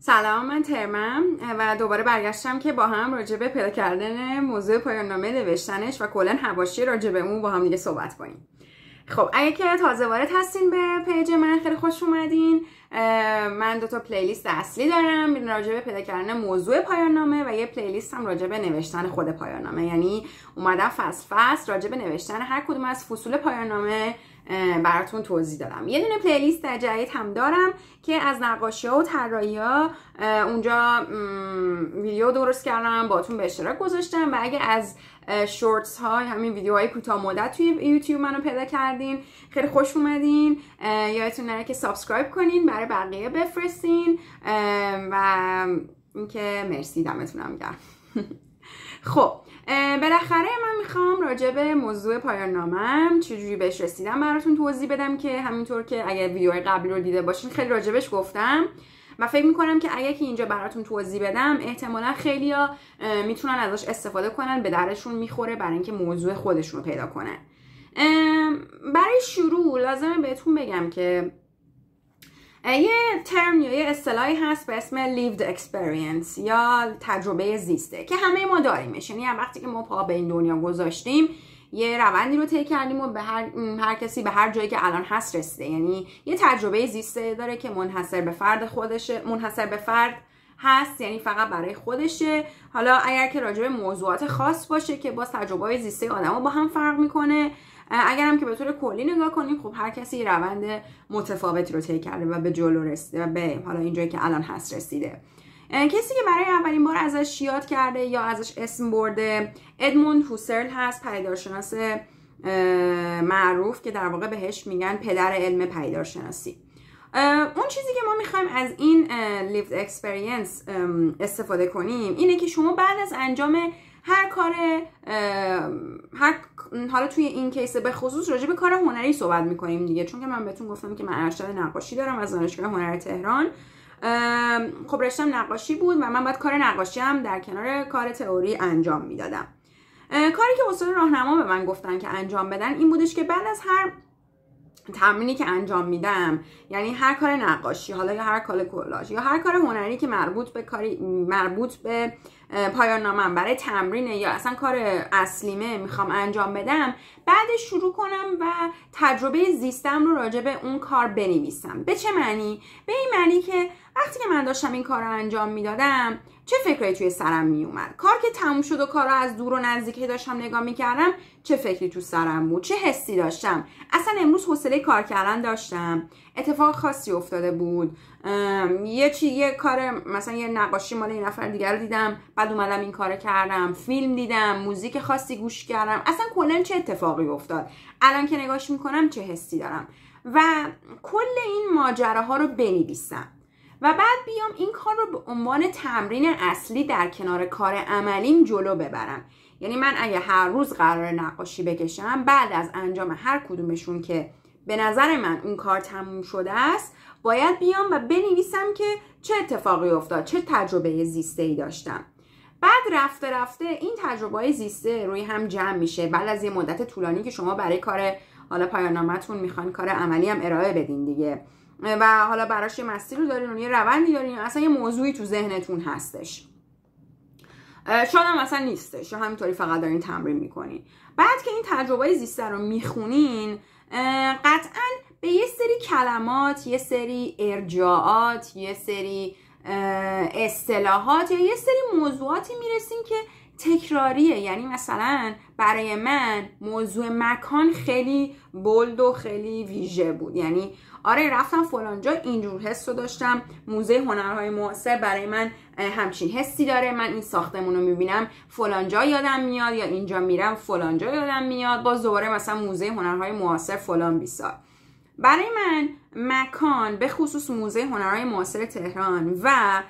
سلام، من ترمم و دوباره برگشتم که با هم راجع به پیدا کردن موضوع پایان نامه نوشتنش و کلا حواشی راجع به اون با هم دیگه صحبت کنیم. خب اگه که تازه وارد هستین به پیج من خیلی خوش اومدین. من 2 تا پلیلیست اصلی دارم راجع به پیدا کردن موضوع پایان نامه و یه پلیلیست هم راجع به نوشتن خود پایان نامه. یعنی اومدم فصل راجع به نوشتن هر کدوم از فصول پایان نامه براتون توضیح دادم. یه دونه پلیلیست در جدید هم دارم که از نقاشی‌ها و طراحی‌ها اونجا ویدیو درست کردم باهاتون به اشتراک گذاشتم و اگه از شورتس ها همین ویدیوهای کوتاه مدت توی یوتیوب منو پیدا کردین خیلی خوش اومدین. یادتون نره که سابسکرایب کنین، برای بقیه بفرستین و اینکه مرسی، دمتونم گرم. خب بالاخره من میخوام راجع به موضوع پایان نامه‌ام چجوری بهش رسیدم براتون توضیح بدم که همینطور که اگه ویدیوهای قبلی رو دیده باشین خیلی راجبش گفتم و فکر میکنم که اگه که اینجا براتون توضیح بدم احتمالا خیلیا میتونن ازش استفاده کنن، به درشون میخوره برای اینکه موضوع خودشون رو پیدا کنن. برای شروع لازمه بهتون بگم که یه ترم یا یه اصطلاحی هست به اسم lived experience یا تجربه زیسته که همه ما داریمش. یعنی وقتی که ما پا به این دنیا گذاشتیم یه روندی رو طی کردیم و به هر کسی به هر جایی که الان هست رسیده. یعنی یه تجربه زیسته داره که منحصر به فرد خودشه، منحصر به فرد هست، یعنی فقط برای خودشه. حالا اگر که راجع به موضوعات خاص باشه که باز تجربه‌های زیسته آدم‌ها با هم فرق میکنه، اگر هم که به طور کلی نگاه کنیم خب هر کسی روند متفاوتی رو طی کرده و به جلو رسیده و به حالا اینجایی که الان هست رسیده. کسی که برای اولین بار ازش یاد کرده یا ازش اسم برده ادموند هوسرل هست، پدیدارشناس معروف که در واقع بهش میگن پدر علم پدیدارشناسی. اون چیزی که ما میخوایم از این lived experience استفاده کنیم اینه که شما بعد از انجام هر کار حالا توی این کیس به خصوص راجع به کار هنری صحبت میکنیم دیگه، چون که من بهتون گفتم که من ارشد نقاشی دارم از دانشگاه هنر تهران. خب رشتم نقاشی بود و من باید کار نقاشی هم در کنار کار تئوری انجام میدادم. کاری که استاد راهنما به من گفتن که انجام بدن این بودش که بعد از هر تمرینی که انجام میدم، یعنی هر کار نقاشی، حالا یا هر کار کلاژ یا هر کار هنری که مربوط به پایان نامه‌ام برای تمرینه یا اصلا کار اصلیمه میخوام انجام بدم، بعدش شروع کنم و تجربه زیستم رو راجع به اون کار بنویسم. به چه معنی؟ به این معنی که وقتی که من داشتم این کار رو انجام میدادم چه فکری توی سرم میومد، کار که تموم شد و کارو از دور و نزدیک داشتم نگاه میکردم چه فکری تو سرم بود، چه حسی داشتم، اصلا امروز حوصله کار کردن داشتم، اتفاق خاصی افتاده بود، یه کار مثلا یه نقاشی مال یه نفر دیگر رو دیدم بعد اومدم این کارو کردم، فیلم دیدم، موزیک خاصی گوش کردم، اصلا کلا چه اتفاقی افتاد، الان که نگاش میکنم چه حسی دارم و کل این ماجراها رو بنویسم و بعد بیام این کار رو به عنوان تمرین اصلی در کنار کار عملیم جلو ببرم. یعنی من اگه هر روز قرار نقاشی بکشم، بعد از انجام هر کدومشون که به نظر من اون کار تموم شده است باید بیام و بنویسم که چه اتفاقی افتاد، چه تجربه زیسته‌ای داشتم. بعد رفته رفته این تجربه‌های زیسته روی هم جمع میشه. بعد از یه مدت طولانی که شما برای کار حالا پایان نامه‌تون میخواین کار عملی هم ارائه بدین دیگه و حالا براش یه مسیر رو دارین، یه روندی دارین، اصلا یه موضوعی تو ذهنتون هستش، شاید هم اصلا نیستش یا همینطوری فقط دارین تمرین میکنین. بعد که این تجربه زیسته رو میخونین قطعاً به یه سری کلمات، یه سری ارجاعات، یه سری اصطلاحات یا یه سری موضوعاتی میرسین که تکراریه. یعنی مثلا برای من موضوع مکان خیلی بولد و خیلی ویژه بود. یعنی آره رفتم فلانجا اینجور حس رو داشتم، موزه هنرهای معاصر برای من همچین حسی داره، من این ساختمون رو میبینم فلانجا یادم میاد یا اینجا میرم فلانجا یادم میاد، باز دوباره مثلا موزه هنرهای معاصر فلان بیسار. برای من مکان به خصوص موزه هنرهای معاصر تهران و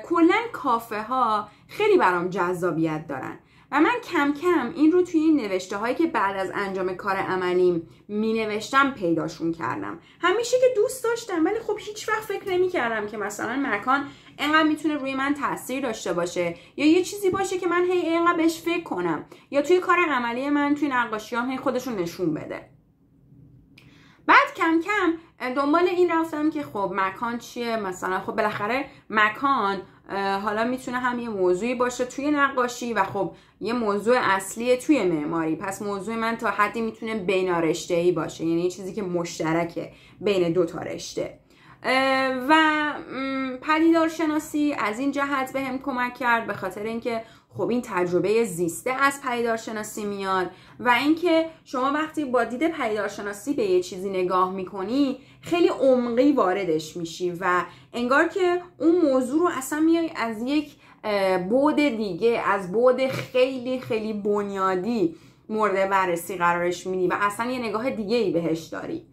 کلا کافه ها خیلی برام جذابیت دارن و من کم کم این رو توی این نوشته هایی که بعد از انجام کار عملیم می نوشتم پیداشون کردم. همیشه که دوست داشتم ولی خب هیچ وقت فکر نمی کردم که مثلا مکان اینقدر میتونه روی من تاثیر داشته باشه یا یه چیزی باشه که من هی اینقدر بهش فکر کنم یا توی کار عملی من توی نقاشیام هی خودشون نشون بده. بعد کم کم دنبال این رفتم که خب مکان چیه، مثلا خب بالاخره مکان حالا میتونه هم یه موضوعی باشه توی نقاشی و خب یه موضوع اصلی توی معماری. پس موضوع من تا حدی میتونه بینارشته‌ای باشه، یعنی چیزی که مشترکه بین دو تا رشته. و پدیدارشناسی از این جهت بهم کمک کرد، به خاطر اینکه خب این تجربه زیسته از پدیدارشناسی میاد و اینکه شما وقتی با دید پدیدارشناسی به یه چیزی نگاه میکنی خیلی عمقی واردش میشی و انگار که اون موضوع رو اصلا میای از یک بعد دیگه، از بعد خیلی خیلی بنیادی مورد بررسی قرارش میدی و اصلا یه نگاه دیگه ای بهش داری.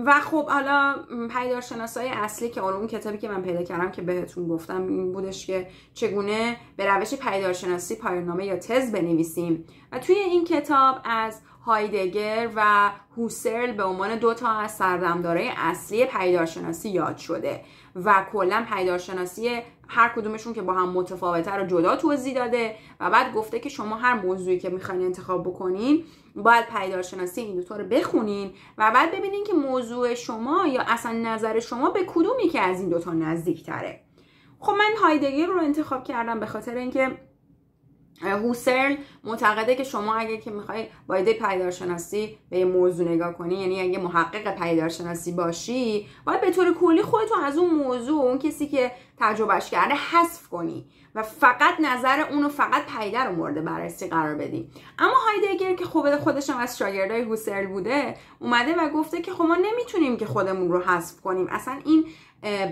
و خب حالا پدیدارشناسای اصلی که اون کتابی که من پیدا کردم که بهتون گفتم این بودش که چگونه به روش پدیدارشناسی پایان‌نامه یا تز بنویسیم و توی این کتاب از هایدگر و هوسرل به عنوان 2 تا از سردمدارای اصلی پدیدارشناسی یاد شده و کلا پدیدارشناسی هر کدومشون که با هم متفاوته رو جدا توضیح داده و بعد گفته که شما هر موضوعی که میخواین انتخاب بکنین باید پدیدارشناسی این 2 تا رو بخونین و بعد ببینین که موضوع شما یا اصلا نظر شما به کدومی که از این 2 تا نزدیک تره. خب من هایدگر رو انتخاب کردم به خاطر اینکه هوسرل معتقده که شما اگه که میخوای با ایده پدیدارشناسی به یه موضوع نگاه کنی، یعنی اگه محقق پدیدارشناسی باشی، باید به طور کلی خودتو از اون موضوع، اون کسی که تجربهش کرده حذف کنی و فقط نظر اونو، فقط پدیده رو مورد بررسی قرار بدی. اما هایدگر که خودش هم از شاگردای هوسرل بوده اومده و گفته که خب ما نمیتونیم که خودمون رو حذف کنیم. اصلا این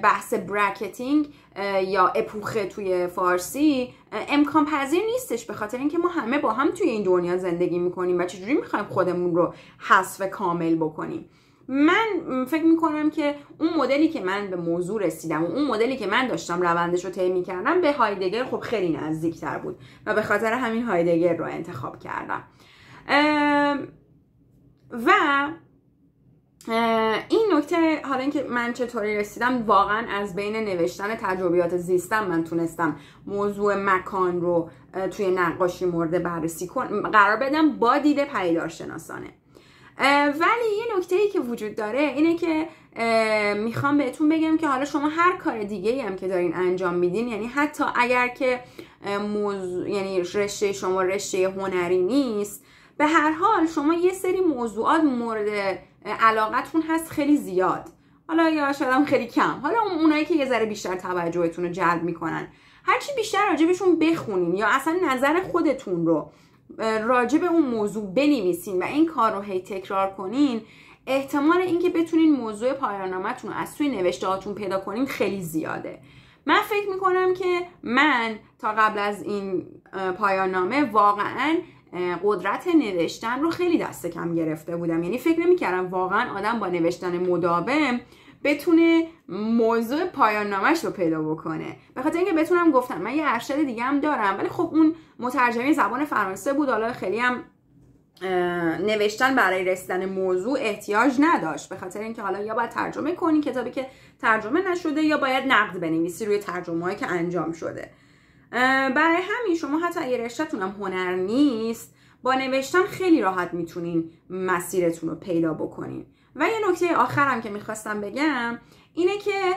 بحث براکتینگ یا اپوخه توی فارسی امکان پذیر نیستش، به خاطر اینکه ما همه با هم توی این دنیا زندگی میکنیم و چجوری میخوایم خودمون رو حذف کامل بکنیم. من فکر میکنم که اون مدلی که من به موضوع رسیدم و اون مدلی که من داشتم روندش رو طی میکردم به هایدگر خب خیلی نزدیکتر بود و به خاطر همین هایدگر رو انتخاب کردم. و این نکته، حالا اینکه من چطوری رسیدم، واقعا از بین نوشتن تجربیات زیستم من تونستم موضوع مکان رو توی نقاشی مورد بررسی قرار بدم با دید پدیدارشناسانه. ولی یه نکته‌ای که وجود داره اینه که میخوام بهتون بگم که حالا شما هر کار دیگه‌ای هم که دارین انجام میدین، یعنی حتی اگر که یعنی رشته شما رشته هنری نیست، به هر حال شما یه سری موضوعات مورد علاقتون هست خیلی زیاد، حالا یا شاید هم خیلی کم، حالا اونایی که یه ذره بیشتر توجهتون رو جلب میکنن، هرچی بیشتر راجبشون بخونین یا اصلا نظر خودتون رو راجب اون موضوع بنویسین و این کار رو هی تکرار کنین، احتمال اینکه بتونین موضوع پایان‌نامه‌تون رو از توی نوشته‌هاتون پیدا کنین خیلی زیاده. من فکر میکنم که من تا قبل از این پایان‌نامه واقعاً قدرت نوشتن رو خیلی دست کم گرفته بودم، یعنی فکر نمی‌کردم واقعا آدم با نوشتن مداوم بتونه موضوع پایان‌نامه‌اش رو پیدا بکنه. به خاطر اینکه بتونم گفتم من یه ارشد دیگه هم دارم، ولی خب اون مترجمه زبان فرانسه بود، حالا خیلی هم نوشتن برای رسیدن موضوع احتیاج نداشت، به خاطر اینکه حالا یا باید ترجمه کنی کتابی که ترجمه نشده یا باید نقد بنویسی روی ترجمه‌ای که انجام شده. برای همین شما حتی اگه رشته‌تون هم هنر نیست، با نوشتن خیلی راحت میتونین مسیرتون رو پیدا بکنین. و یه نکته آخرم که میخواستم بگم اینه که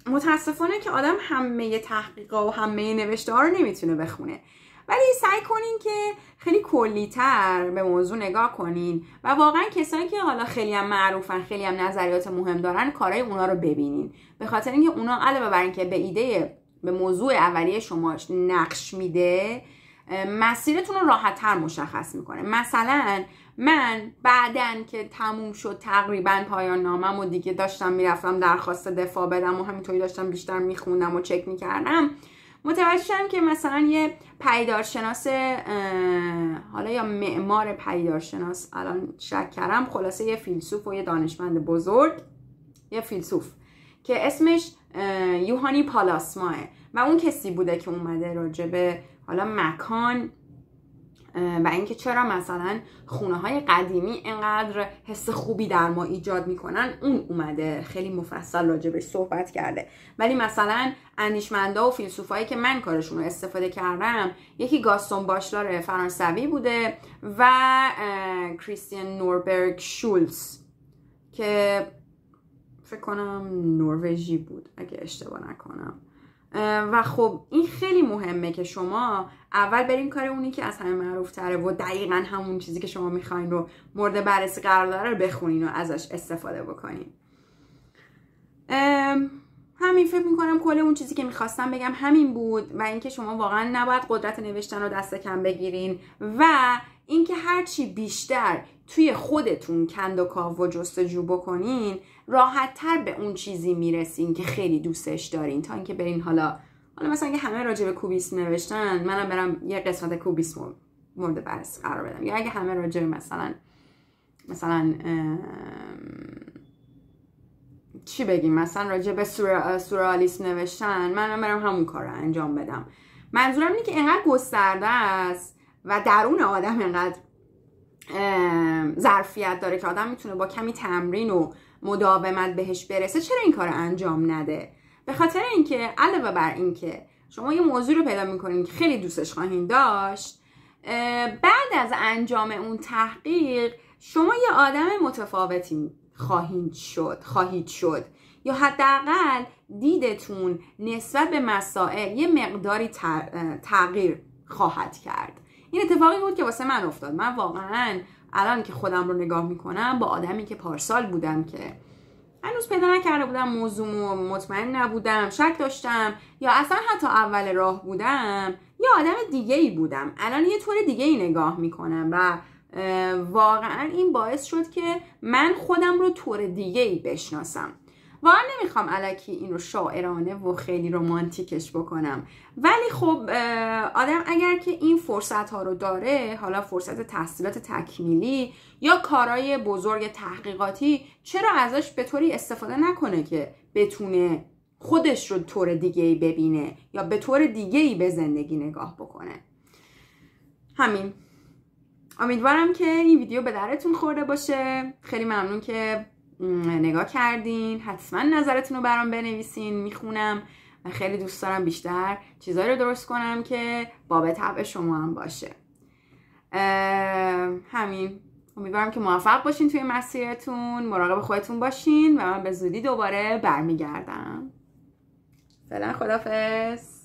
متاسفانه که آدم همه تحقیقا و همه نوشته ها رو نمیتونه بخونه، ولی سعی کنین که خیلی کلی‌تر به موضوع نگاه کنین و واقعا کسایی که حالا خیلی هم معروفن، خیلی هم نظریات مهم دارن، کارهای اونا رو ببینین، به خاطر اینکه اونا علاوه بر اینکه به موضوع اولیه شما نقش میده، مسیرتون رو راحت‌تر مشخص میکنه. مثلا من بعدن که تموم شد تقریبا پایان نامم و دیگه داشتم میرفتم درخواست دفاع بدم و همینطوری داشتم بیشتر میخوندم و چک میکردم، متوجه شدم که مثلا یه پدیدارشناس، حالا یا معمار پدیدارشناس، الان شک کردم، خلاصه یه فیلسوف و یه دانشمند بزرگ، یه فیلسوف که اسمش یوهانی پالاسماه و اون کسی بوده که اومده راجبه حالا مکان و اینکه چرا مثلا خونه های قدیمی اینقدر حس خوبی در ما ایجاد میکنن، اون اومده خیلی مفصل راجبش صحبت کرده. ولی مثلا اندیشمندا و فیلسوفایی که من کارشون رو استفاده کردم، یکی گاستون باشلار فرانسوی بوده و کریستیان نوربرگ شولز که فکر کنم نروژی بود اگه اشتباه نکنم. و خب این خیلی مهمه که شما اول بریم کار اونی که از همه معروف تره و دقیقا همون چیزی که شما میخواین رو مورد بررسی قرار داره رو بخونین و ازش استفاده بکنین. همین فکر میکنم کل اون چیزی که میخواستم بگم همین بود و اینکه شما واقعا نباید قدرت نوشتن رو دست کم بگیرین و اینکه هرچی بیشتر توی خودتون کند و کاو و جستجو بکنین راحت تر به اون چیزی میرسین که خیلی دوستش دارین، تا اینکه برین حالا مثلا اگه همه راجع به کوبیسم نوشتن منم برم یه قسمت کوبیسم مورد بررسی قرار بدم، یا اگه همه راجع به مثلا چی بگیم، مثلا راجع به سورئالیسم نوشتن منم برم همون کار رو انجام بدم. منظورم اینه که اینقدر گسترده است و درون آدم اینقدر ظرفیت داره که آدم میتونه با کمی تمرین و مداومت بهش برسه. چرا این کار انجام نده؟ به خاطر اینکه علاوه بر اینکه شما یه موضوع رو پیدا میکنین که خیلی دوستش خواهید داشت، بعد از انجام اون تحقیق شما یه آدم متفاوتی خواهید شد یا حداقل دیدتون نسبت به مسائل یه مقداری تغییر خواهد کرد. این اتفاقی بود که واسه من افتاد. من واقعا الان که خودم رو نگاه میکنم با آدمی که پارسال بودم که هنوز پیدا نکرده بودم موضوع، مطمئن نبودم، شک داشتم یا اصلا حتی اول راه بودم، یه آدم دیگه ای بودم. الان یه طور دیگه ای نگاه میکنم و واقعا این باعث شد که من خودم رو طور دیگه ای بشناسم. واقعا نمیخوام الکی این رو شاعرانه و خیلی رمانتیکش بکنم، ولی خب آدم اگر که این فرصت ها رو داره، حالا فرصت تحصیلات تکمیلی یا کارهای بزرگ تحقیقاتی، چرا ازش به طوری استفاده نکنه که بتونه خودش رو طور دیگه ای ببینه یا به طور دیگه ای به زندگی نگاه بکنه. همین. امیدوارم که این ویدیو به درتون خورده باشه. خیلی ممنون که نگاه کردین. حتما نظرتون رو برام بنویسین، میخونم و خیلی دوست دارم بیشتر چیزایی رو درست کنم که باب طبع شما هم باشه. همین. امیدوارم که موفق باشین توی مسیرتون، مراقب خودتون باشین و من به زودی دوباره برمیگردم. فعلا خداحافظ.